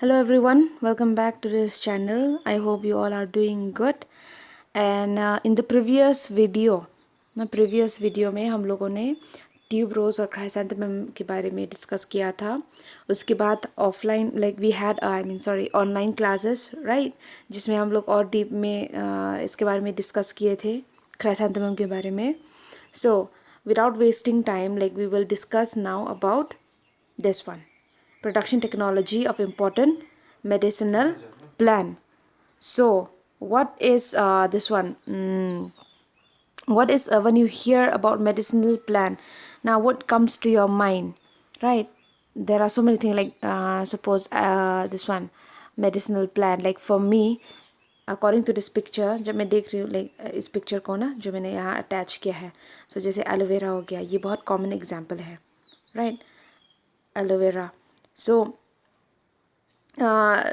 Hello everyone, welcome back to this channel. I hope you all are doing good. And in the previous video में हम लोगों ने tube रोज और chrysanthemum के बारे में डिस्कस किया था. उसके बाद offline we had online classes right, जिसमें हम लोग और डीप में इसके बारे में डिस्कस किए थे, क्राइसैंथेमम के बारे में. So without wasting time we will discuss now about this one, production technology of important medicinal plant. So what is this one what is when you hear about medicinal plant, now what comes to your mind, right? There are so many things suppose this one medicinal plant, like for me, according to this picture, जब मैं देख रही हूँ इस picture को ना, जो मैंने यहाँ अटैच किया है, सो जैसे एलोवेरा हो गया, ये बहुत कॉमन एग्जांपल है राइट. एलोवेरा सो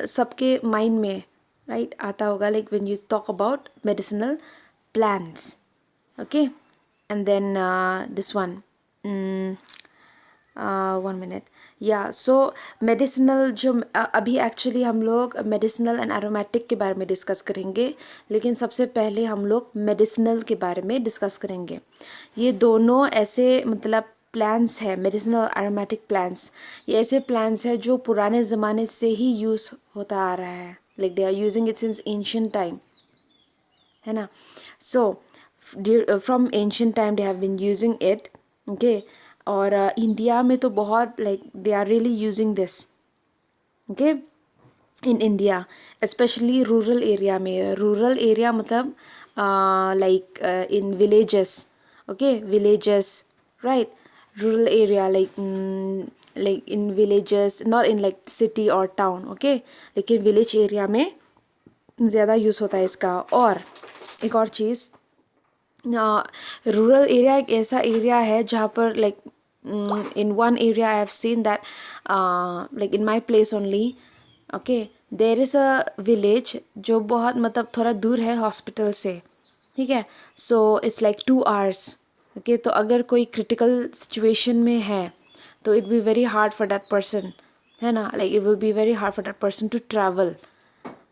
सबके माइंड में राइट आता होगा when you talk about medicinal plants. Okay, and then this one 1 minute. या सो मेडिसिनल जो अभी एक्चुअली हम लोग मेडिसिनल एंड एरोमेटिक के बारे में डिस्कस करेंगे, लेकिन सबसे पहले हम लोग मेडिसिनल के बारे में डिस्कस करेंगे. ये दोनों ऐसे प्लांट्स है, मेडिसिनल और एरोमेटिक प्लांट्स. ये ऐसे प्लांट्स है जो पुराने ज़माने से ही यूज़ होता आ रहा है, they are using it since ancient time, है ना. So from ancient time they have been using it. Okay, और इंडिया में तो बहुत they are really using this. Okay, in India specially rural area में. Rural area in villages. Okay, villages right. rural area in villages, not in city or town. okay, लेकिन village area में ज़्यादा use होता है इसका. और एक और चीज़, रूरल एरिया एक ऐसा एरिया है जहाँ पर in one area I have seen that in my place only. okay, there is a village जो बहुत थोड़ा दूर है हॉस्पिटल से, ठीक है. so it's like 2 hours. Okay, तो अगर कोई क्रिटिकल सिचुएशन में है तो it be very hard for that person, है ना. It will be very hard for that person to travel.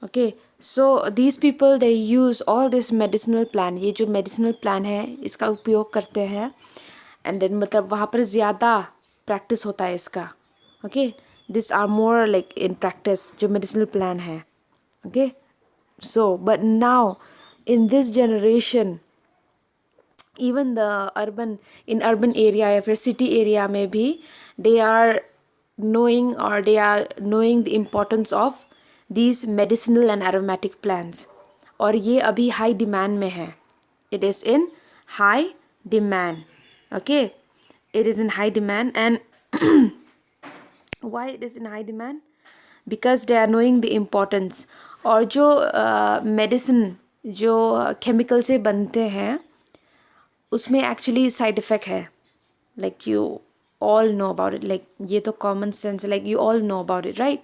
Okay, so these people they use all this medicinal plan. ये जो मेडिसिनल प्लान है इसका उपयोग करते हैं. एंड देन वहाँ पर ज़्यादा प्रैक्टिस होता है इसका. Okay, this are more in practice जो मेडिसिनल प्लान है. Okay, so but now in this generation, even the urban area या फिर सिटी एरिया में भी they are knowing the importance of these medicinal and aromatic plants. और ये अभी high demand में है. It is in high demand. Okay, it is in high demand. And why it is in high demand? Because they are knowing the importance. और जो medicine जो chemical से बनते हैं उसमें एक्चुअली साइड इफ़ेक्ट है. You all know about it. ये तो कॉमन सेंस है. You all know about it right.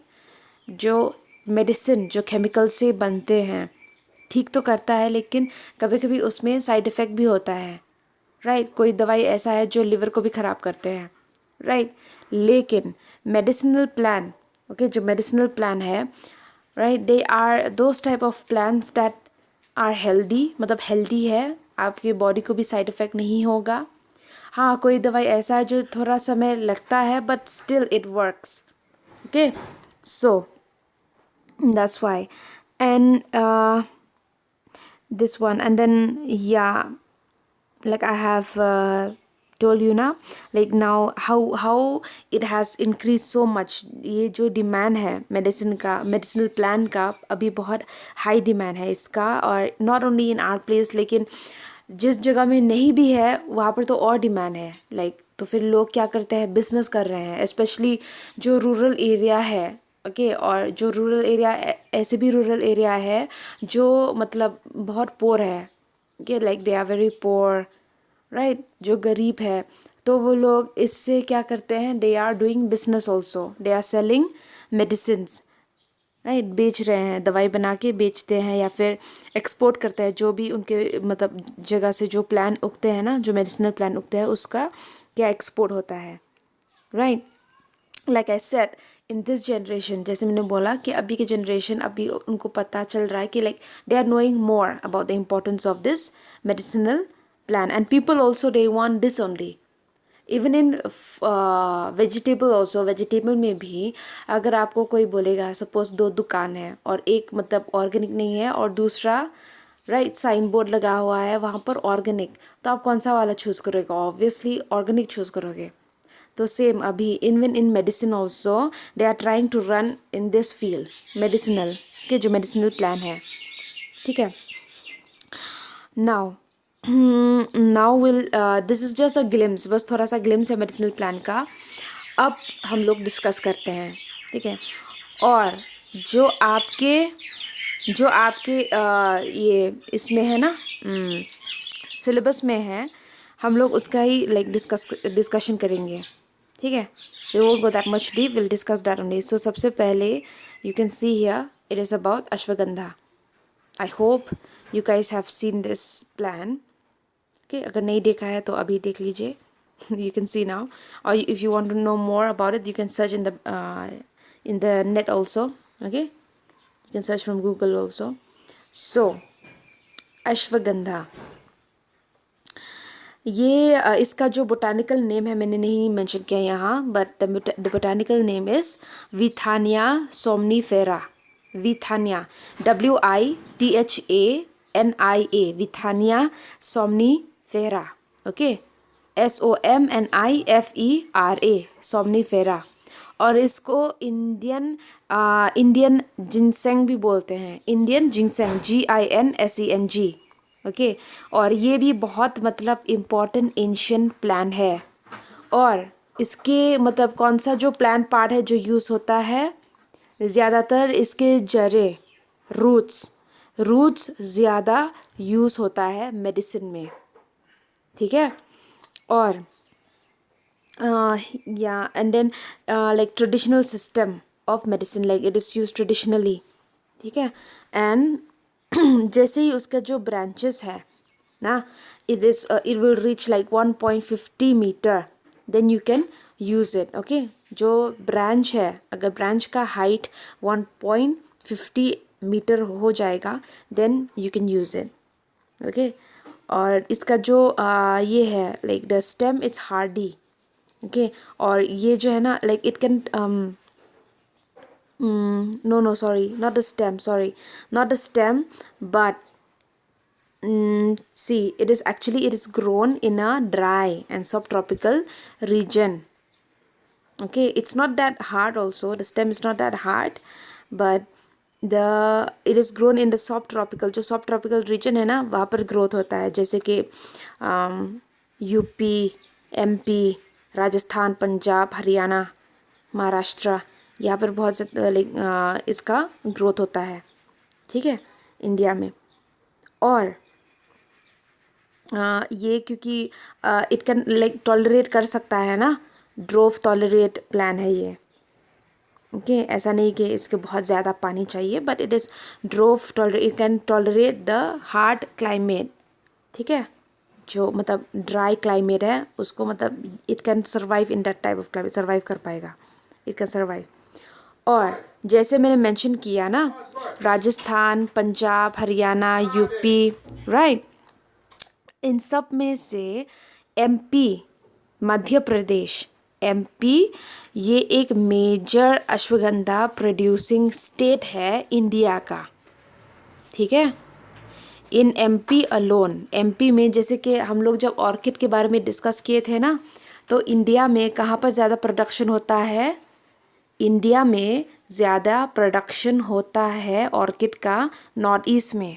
जो मेडिसिन जो केमिकल से बनते हैं ठीक तो करता है, लेकिन कभी कभी उसमें साइड इफ़ेक्ट भी होता है राइट. कोई दवाई ऐसा है जो लिवर को भी ख़राब करते हैं राइट. लेकिन मेडिसिनल प्लान, ओके, जो मेडिसिनल प्लान है right, they are those type of plans that are healthy. Healthy है, आपकी बॉडी को भी साइड इफ़ेक्ट नहीं होगा. हाँ, कोई दवाई ऐसा है जो थोड़ा समय लगता है but still it works. Okay, so that's why. And this one, and then या I have told you ना, now how it has increased so much. ये जो डिमांड है मेडिसिनल प्लान का अभी बहुत हाई डिमांड है इसका. और not only in our place, लेकिन जिस जगह में नहीं भी है वहाँ पर तो और डिमांड है. तो फिर लोग क्या करते हैं, बिजनेस कर रहे हैं, स्पेशली जो रूरल एरिया है. ओके, और जो रूरल एरिया ऐसे भी रूरल एरिया है जो बहुत पोर है. Okay, they are very poor right, जो गरीब है. तो वो लोग इससे क्या करते हैं, they are doing business also. They are selling medicines right, बेच रहे हैं, दवाई बना के बेचते हैं या फिर एक्सपोर्ट करते हैं. जो भी उनके जगह से जो प्लान उगते हैं ना, जो मेडिसिनल प्लान उगते हैं उसका क्या एक्सपोर्ट होता है right. Like I said, in this generation, जैसे मैंने बोला कि अभी के जनरेशन, अभी उनको पता चल रहा है कि like they are knowing more about the importance of this medicinal plan, and people also they want this only. Even in vegetable also, vegetable में भी अगर आपको कोई बोलेगा, सपोज दो दुकान है और एक मतलब ऑर्गेनिक नहीं है और दूसरा राइट साइन बोर्ड लगा हुआ है वहाँ पर ऑर्गेनिक, तो आप कौन सा वाला चूज़ करोगे? ऑब्वियसली ऑर्गेनिक चूज़ करोगे। तो सेम अभी even in medicine also they are trying to run in this field medicinal के, जो मेडिसिनल प्लान है, ठीक है। Now now will this is just a glimpse, बस थोड़ा सा ग्लिम्स है मेडिसिनल प्लान का। अब हम लोग डिस्कस करते हैं, ठीक है। और जो आपके ये इसमें है ना, सिलेबस में है, हम लोग उसका ही लाइक डिस्कशन करेंगे, ठीक है। We won't go that much deep, will discuss that only. So सबसे पहले you can see here it is about ashwagandha. I hope you guys have seen this plan, okay. अगर नहीं देखा है तो अभी देख लीजिए, you can see now, or if you want to know more about it you can search in the net also, okay, you can search from Google also. So ashwagandha, ये इसका जो बोटानिकल नेम है मैंने नहीं मेंशन किया यहाँ, but the botanical name is Withania somnifera. Withania, WITHANIA, Withania somnifera, okay, SOMNIFERA, somnifera. और इसको इंडियन जिनसेंग भी बोलते हैं, इंडियन जिनसेंग, GINSENG, ओके। और ये भी बहुत मतलब इम्पॉर्टेंट एंशियंट प्लान है। और इसके मतलब कौन सा जो प्लान पार्ट है जो यूज़ होता है, ज़्यादातर इसके जड़े, रूट्स ज़्यादा यूज़ होता है मेडिसिन में, ठीक है। और या and then like traditional system of medicine, like it is use traditionally, ठीक है। एंड जैसे ही उसका जो ब्रांचेस है ना, it will reach like 1.50 metre, then you can use it, okay. जो ब्रांच है, अगर ब्रांच का हाइट 1.50 मीटर हो जाएगा then you can use it, okay. और इसका जो ये है like the stem it's hardy, okay. और ये जो है ना like it can no sorry, not the stem, sorry, not the stem, but see, it is grown in a dry and subtropical region, okay. It's not that hard also, the stem is not that hard, but it is grown in the subtropical, जो subtropical region है ना वहाँ पर growth होता है, जैसे कि UP, MP, Rajasthan, Punjab, Haryana, Maharashtra, यहाँ पर बहुत ज़्यादा इसका ग्रोथ होता है, ठीक है, इंडिया में। और ये क्योंकि इट कैन लाइक टॉलरेट कर सकता है ना, ड्रोफ टॉलरेट प्लान है ये, ओके। ऐसा नहीं कि इसके बहुत ज़्यादा पानी चाहिए, but it is drought tolerate, it can tolerate the hard climate, ठीक है। जो मतलब ड्राई क्लाइमेट है उसको मतलब it can survive in that type of climate, survive कर पाएगा, इट कैन सर्वाइव। और जैसे मैंने मेंशन किया ना, राजस्थान, पंजाब, हरियाणा, यूपी, राइट, इन सब में से MP, मध्य प्रदेश, MP ये एक मेजर अश्वगंधा प्रोड्यूसिंग स्टेट है इंडिया का, ठीक है। इन MP अलोन, MP में जैसे कि हम लोग जब ऑर्किड के बारे में डिस्कस किए थे ना, तो इंडिया में कहाँ पर ज़्यादा प्रोडक्शन होता है, इंडिया में ज़्यादा प्रोडक्शन होता है ऑर्किड का नॉर्थ ईस्ट में।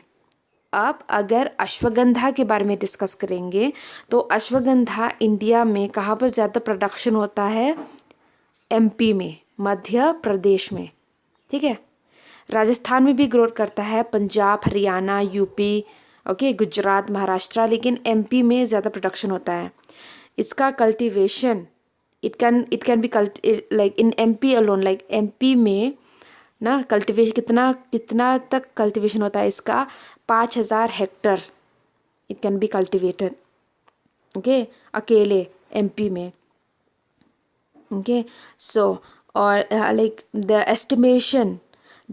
अब अगर अश्वगंधा के बारे में डिस्कस करेंगे तो अश्वगंधा इंडिया में कहाँ पर ज़्यादा प्रोडक्शन होता है, MP में, मध्य प्रदेश में, ठीक है। राजस्थान में भी ग्रोथ करता है, पंजाब, हरियाणा, UP, ओके, गुजरात, महाराष्ट्र, लेकिन MP में ज़्यादा प्रोडक्शन होता है। इसका cultivation it can be like in MP alone, like MP में ना कल्टीवेशन कितना तक कल्टीवेशन होता है इसका, 5000 Hector it can be cultivated, okay, अकेले MP में, ओके। सो और like the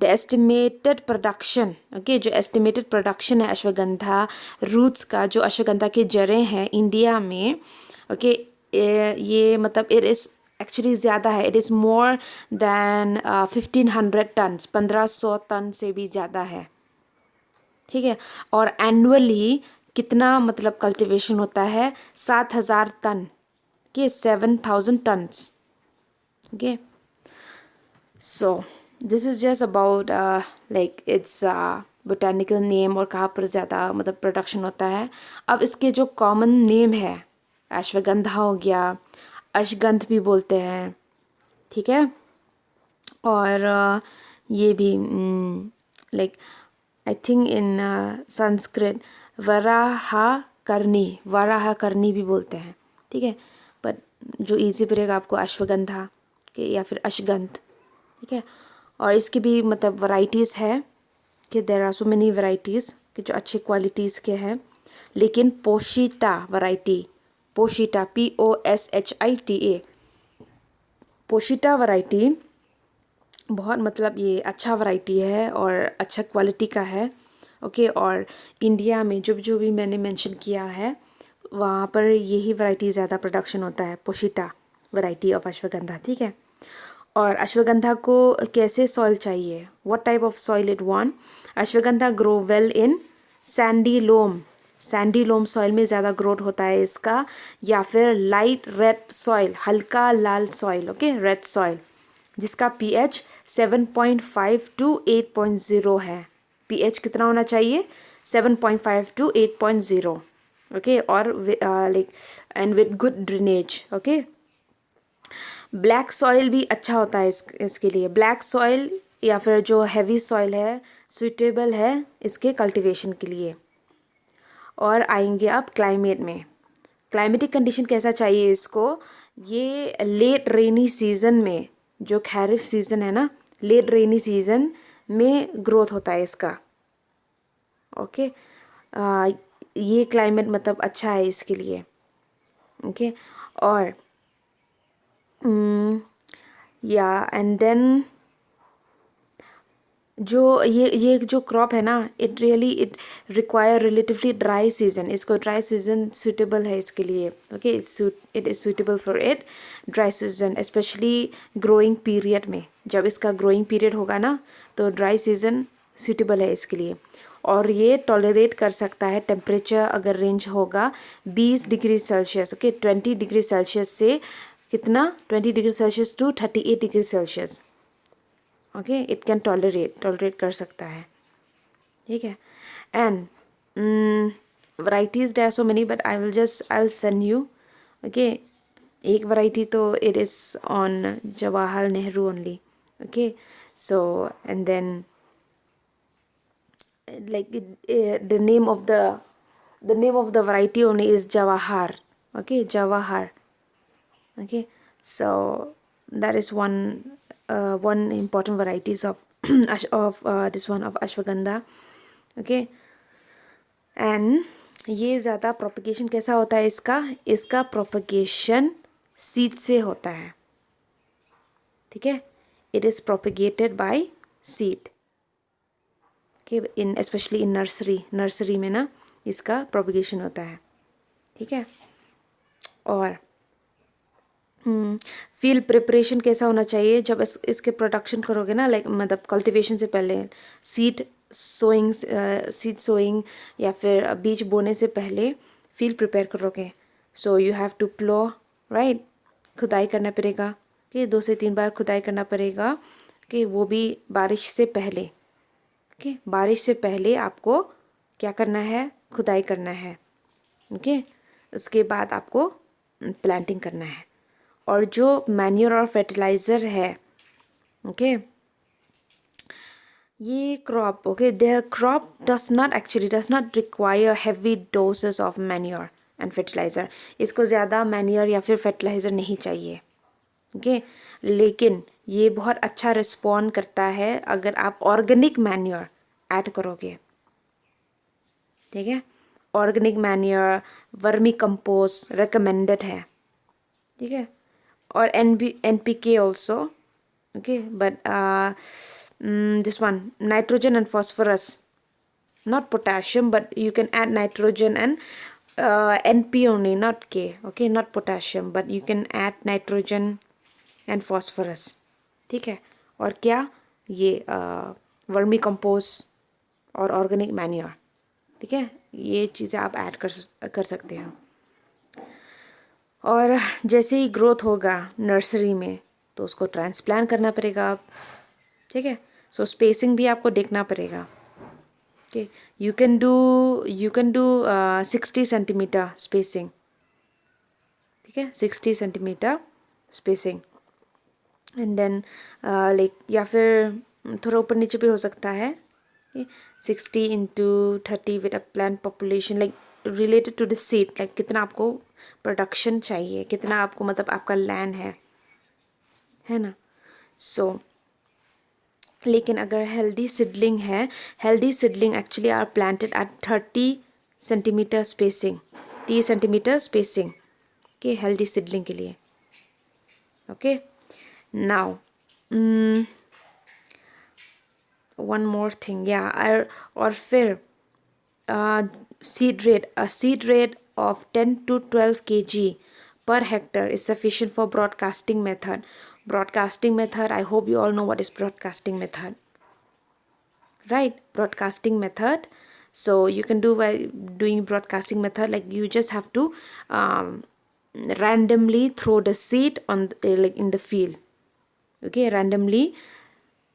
estimated production, okay, जो एस्टिमेटेड प्रोडक्शन है अश्वगंधा रूट्स का, जो अश्वगंधा के जड़ें हैं इंडिया में, ओके, ये मतलब इट इज़ एक्चुअली ज़्यादा है, it is more than 1500 tons, 1500 ton से भी ज़्यादा है, ठीक है। और एनुअली कितना मतलब कल्टीवेशन होता है, 7000 टन के 7000 tons, okay. So this is just about like its botanical name और कहाँ पर ज़्यादा मतलब प्रोडक्शन होता है। अब इसके जो कॉमन नेम है, अश्वगंधा हो गया, अश्वगंध भी बोलते हैं, ठीक है। और ये भी like I think in Sanskrit Varaha करनी भी बोलते हैं, ठीक है। पर जो इजी पड़ेगा आपको अश्वगंधा के या फिर अश्वगंध, ठीक है। और इसकी भी मतलब वैरायटीज़ है कि there are so many varieties कि जो अच्छे क्वालिटीज़ के हैं, लेकिन Poshita variety, Poshita POSHITA, Poshita variety बहुत मतलब ये अच्छा वैरायटी है और अच्छा क्वालिटी का है, ओके। और इंडिया में जो भी मैंने मेंशन किया है वहाँ पर यही वैरायटी ज़्यादा प्रोडक्शन होता है, पोशीटा वैरायटी ऑफ अश्वगंधा, ठीक है। और अश्वगंधा को कैसे सॉइल चाहिए, what type of soil it want, Ashwagandha grow well in sandy loam soil में ज़्यादा ग्रोथ होता है इसका, या फिर लाइट रेड सॉइल, हल्का लाल सॉइल, ओके, रेड सॉइल, जिसका pH 7.5 टू 8.0 है। pH कितना होना चाहिए, 7.5 टू 8.0, ओके। और like and with good drainage, okay. Black soil भी अच्छा होता है इसके लिए, ब्लैक सॉइल या फिर जो हैवी सॉइल है सुइटेबल है इसके कल्टीवेशन के लिए। और आएंगे अब क्लाइमेट में, क्लाइमेटिक कंडीशन कैसा चाहिए इसको, ये लेट रेनी सीजन में, जो खरीफ सीजन है ना, लेट रेनी सीजन में ग्रोथ होता है इसका, ओके। ये क्लाइमेट मतलब अच्छा है इसके लिए, ओके। और या एंड देन जो ये जो क्रॉप है ना, it really require relatively dry season, इसको ड्राई सीजन सूटेबल है इसके लिए, okay. It is suitable for it dry season, specially growing period में, जब इसका ग्रोइंग पीरियड होगा ना तो ड्राई सीजन सूटेबल है इसके लिए। और ये टॉलरेट कर सकता है टेम्परेचर, अगर रेंज होगा 20 degree Celsius, okay, 20 degree Celsius से कितना, 20 degree Celsius to 38 degree Celsius, okay. It can tolerate कर सकता है, ठीक है। And varieties there are so many but I will send you, okay. एक वैरायटी तो it is on Jawahar Nehru only, okay. So and then like the name of the variety only is Jawahar, okay, Jawahar, okay. So that is one important varieties of this one of ashwagandha, okay. and ये ज़्यादा propagation कैसा होता है इसका propagation seed से होता है, ठीक है। It is propagated by seed, कि इन स्पेशली इन नर्सरी में ना इसका प्रोपगेशन होता है, ठीक है। और फील्ड प्रिपरेशन कैसा होना चाहिए, जब इसके प्रोडक्शन करोगे ना, लाइक मतलब कल्टीवेशन से पहले सीड सोइंग या फिर बीज बोने से पहले फील्ड प्रिपेयर करोगे, so you have to plough, right, खुदाई करना पड़ेगा, कि 2 से 3 बार खुदाई करना पड़ेगा, कि वो भी बारिश से पहले, ओके। बारिश से पहले आपको क्या करना है, खुदाई करना है, ओके। उसके बाद आपको प्लांटिंग करना है। और जो मैन्योर और फर्टिलाइज़र है, ओके, ये crop, okay, the crop does not require heavy doses of manure and fertiliser, इसको ज़्यादा मैन्योर या फिर फर्टिलाइज़र नहीं चाहिए, ओके। लेकिन ये बहुत अच्छा रिस्पॉन्ड करता है अगर आप ऑर्गेनिक मैन्योर ऐड करोगे, ठीक है। Organic manure, vermi compost recommended है, ठीक है। और NPK also okay, but this one nitrogen and phosphorus, not potassium, but you can add nitrogen and NP only, not K, okay, not potassium, but you can add nitrogen and phosphorus, ठीक है। और क्या, ये vermi compost और organic manure, ठीक है, ये चीज़ें आप ऐड कर सकते हो। और जैसे ही ग्रोथ होगा नर्सरी में तो उसको ट्रांसप्लांट करना पड़ेगा आप, ठीक है। सो स्पेसिंग भी आपको देखना पड़ेगा, okay. You can do 60 centimetre spacing, ठीक है, 60 centimetre spacing. And then like, या फिर थोड़ा ऊपर नीचे भी हो सकता है, 60 × 30 with a plant population, like related to the seed, like कितना आपको प्रोडक्शन चाहिए, कितना आपको मतलब आपका लैंड है ना। सो लेकिन अगर हेल्दी सीडलिंग है, healthy seedling actually are planted at 30 centimetre spacing, 30 centimetre spacing के हेल्दी सीडलिंग के लिए, okay. Now one more thing, या और फिर seed rate of 10 to 12 kg per hectare is sufficient for broadcasting method. Broadcasting method, I hope you all know what is broadcasting method, right? Broadcasting method, so you can do by doing broadcasting method, like you just have to randomly throw the seed on like in the field, okay, randomly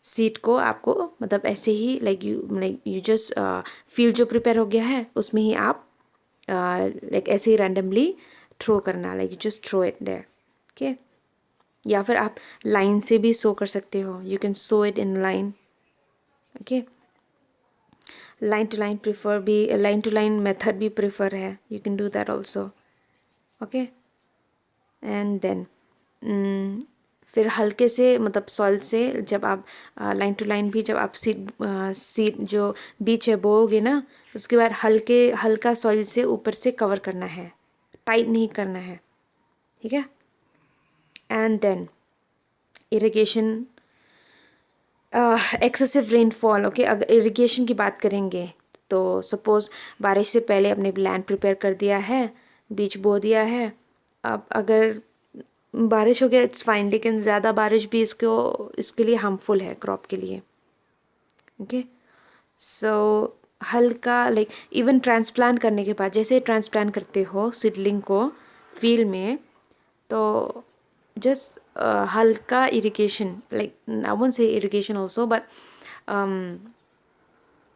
seed को आपको मतलब ऐसे ही like you just field जो prepare हो गया है उसमें ही आप लाइक ऐसे ही रैंडमली थ्रो करना, like you just throw it there, okay. या फिर आप लाइन से भी सो कर सकते हो, you can sow it in line, okay. Line to line prefer भी, लाइन टू लाइन मेथड भी प्रिफर है, you can do that also, okay. And then फिर हल्के से मतलब सॉइल से जब आप लाइन टू लाइन भी जब आप सीड जो बीज है बोओगे ना, उसके बाद हल्का सॉइल से ऊपर से कवर करना है, टाइट नहीं करना है, ठीक है। And then irrigation, excessive rainfall, okay. अगर इरिगेशन की बात करेंगे तो सपोज़ बारिश से पहले अपने लैंड प्रिपेयर कर दिया है, बीज बो दिया है, अब अगर बारिश हो गया इट्स फाइन, लेकिन ज़्यादा बारिश भी इसके लिए हार्मफुल है क्रॉप के लिए, ओके। सो हल्का लाइक इवन ट्रांसप्लांट करने के बाद, जैसे ट्रांसप्लांट करते हो सीडलिंग को फील्ड में, तो जस्ट हल्का irrigation, like I won't say irrigation also, but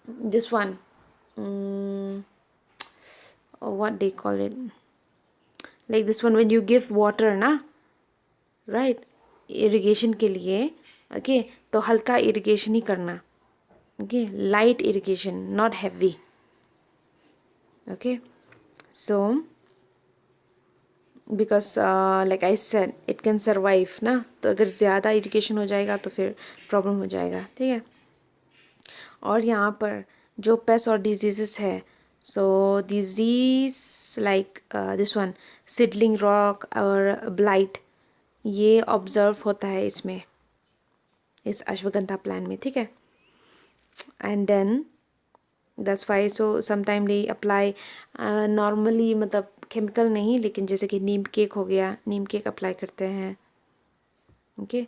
this one what they call it, like this one when you give water ना, राइट, इरिगेशन के लिए, ओके, तो हल्का इरिगेशन ही करना, okay, light irrigation, not heavy, okay. So because like I said it can survive ना, तो अगर ज़्यादा इरिगेशन हो जाएगा तो फिर प्रॉब्लम हो जाएगा, ठीक है। और यहाँ पर जो पेस्ट और डिजीज़ है, so disease like this one seedling rot और ब्लाइट, ये ऑब्जर्व होता है इसमें, इस अश्वगंधा प्लांट में, ठीक है। And then that's why so sometime they apply normally, मतलब केमिकल नहीं, लेकिन जैसे कि नीम केक हो गया, नीम केक अप्लाई करते हैं, ओके।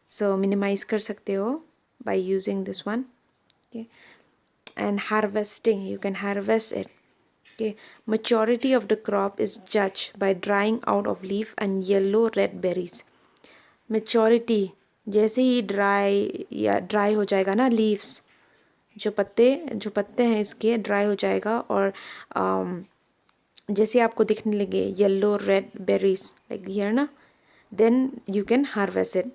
सो मिनिमाइज कर सकते हो by using this one, okay. And harvesting, you can harvest it, okay. Maturity of the crop is judged by drying out of leaf and yellow red berries. Maturity जैसे ही dry हो जाएगा ना, leaves जो पत्ते हैं इसके ड्राई हो जाएगा, और जैसे आपको दिखने लगे yellow red berries like here ना, then you can harvest it,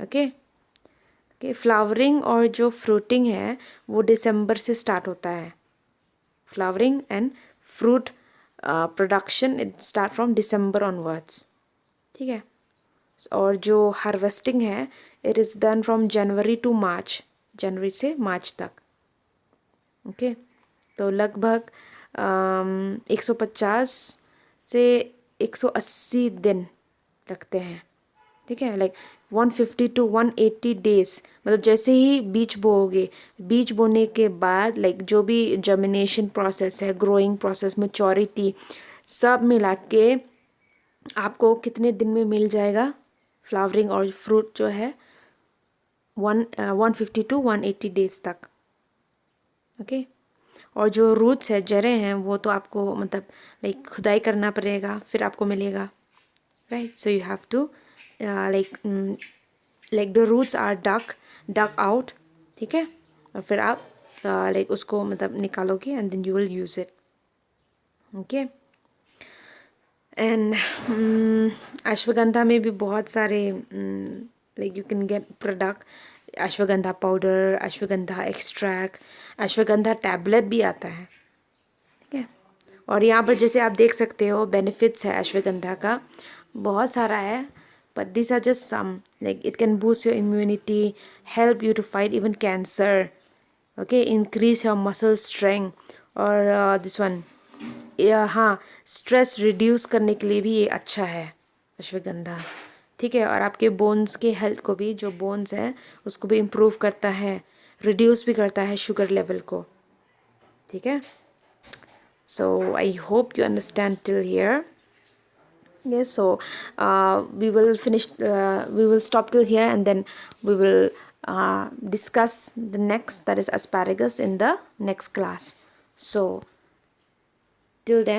okay. Okay, flowering और जो फ्रूटिंग है वो दिसंबर से स्टार्ट होता है, flowering and fruit production it start from December onwards, ठीक है। और जो हार्वेस्टिंग है it is done from January to March, जनवरी से मार्च तक, ओके। तो लगभग 150 से 180 दिन लगते हैं, ठीक है। लाइक 150 to 180 days, मतलब जैसे ही बीज बोओगे, बीज बोने के बाद लाइक जो भी जर्मिनेशन प्रोसेस है, ग्रोइंग प्रोसेस, मैच्योरिटी, सब मिला के आपको कितने दिन में मिल जाएगा फ्लावरिंग और फ्रूट जो है 150 to 180 डेज तक। ओके और जो रूट्स है, जड़ें हैं, वो तो आपको मतलब लाइक खुदाई करना पड़ेगा फिर आपको मिलेगा, right. So you have to like the roots are dug out, ठीक है। और फिर आप लाइक उसको मतलब निकालोगे and then you will use it. Okay and Ashwagandha में भी बहुत सारे like you can get product, Ashwagandha powder, Ashwagandha extract, Ashwagandha tablet भी आता है, ठीक है। और यहाँ पर जैसे आप देख सकते हो बेनिफिट्स है अश्वगंधा का बहुत सारा है, but this are just some. Like it can boost your immunity, help you to fight even cancer, okay, increase your muscle strength. और दिस वन, हाँ, स्ट्रेस रिड्यूस करने के लिए भी ये अच्छा है अश्वगंधा, ठीक है। और आपके बोन्स के हेल्थ को भी, जो बोन्स हैं उसको भी इम्प्रूव करता है, रिड्यूस भी करता है शुगर लेवल को, ठीक है। So I hope you understand till here. Yes, so we will finish, we will stop till here and then we will discuss the next, that is asparagus, in the next class. So till then.